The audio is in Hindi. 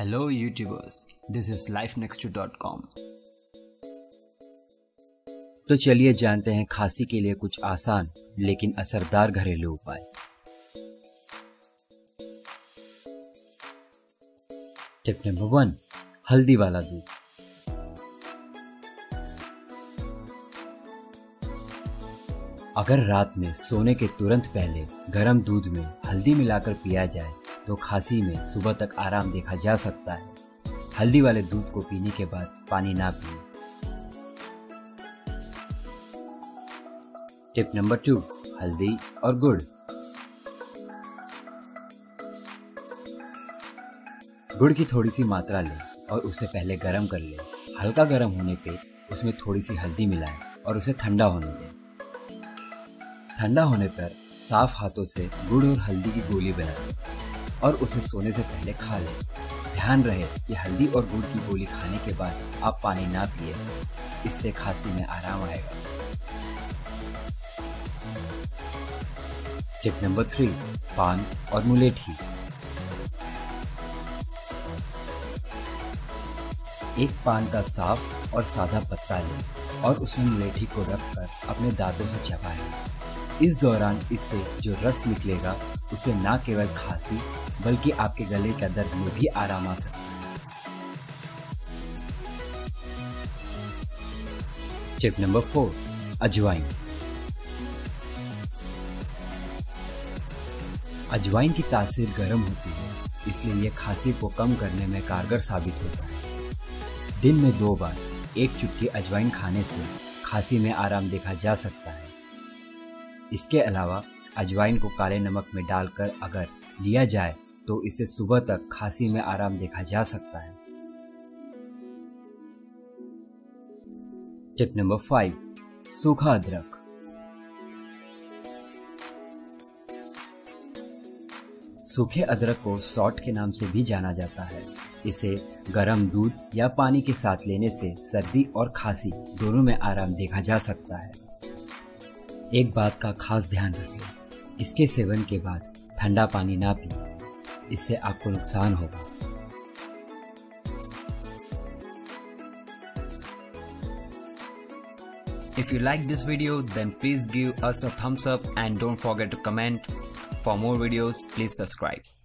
Hello YouTubers, this is lifenextu.com। तो चलिए जानते हैं खांसी के लिए कुछ आसान लेकिन असरदार घरेलू उपाय। टिप नंबर 1, हल्दी वाला दूध। अगर रात में सोने के तुरंत पहले गर्म दूध में हल्दी मिलाकर पिया जाए तो खांसी में सुबह तक आराम देखा जा सकता है। हल्दी वाले दूध को पीने के बाद पानी ना पिए। टिप नंबर 2, हल्दी और गुड़। गुड़ की थोड़ी सी मात्रा लें और उसे पहले गर्म कर लें। हल्का गर्म होने पे उसमें थोड़ी सी हल्दी मिलाएं और उसे ठंडा होने दें। ठंडा होने पर साफ हाथों से गुड़ और हल्दी की गोली बनाएं और उसे सोने से पहले खा लें। ध्यान रहे कि हल्दी और गुड़ की गोली खाने के बाद आप पानी ना पिए, इससे खांसी में आराम आएगा। टिप नंबर 3, पान और मुलेठी। एक पान का साफ और सादा पत्ता लें और उसमें मुलेठी को रखकर अपने दांतों से चबाएं। इस दौरान इससे जो रस निकलेगा उससे न केवल खांसी बल्कि आपके गले का दर्द में भी आराम आ सकता है। टिप नंबर 4, अजवाइन। अजवाइन की तासीर गर्म होती है, इसलिए यह खांसी को कम करने में कारगर साबित होता है। दिन में 2 बार 1 चुटकी अजवाइन खाने से खांसी में आराम देखा जा सकता है। इसके अलावा अजवाइन को काले नमक में डालकर अगर लिया जाए तो इससे सुबह तक खांसी में आराम देखा जा सकता है। टिप नंबर 5, सूखा अदरक। सूखे अदरक को सॉल्ट के नाम से भी जाना जाता है। इसे गर्म दूध या पानी के साथ लेने से सर्दी और खांसी दोनों में आराम देखा जा सकता है। एक बात का खास ध्यान रखें, इसके सेवन के बाद ठंडा पानी ना पिएं, इससे आपको नुकसान होगा। If you like this video, then please give us a thumbs up and don't forget to comment. For more videos, please subscribe.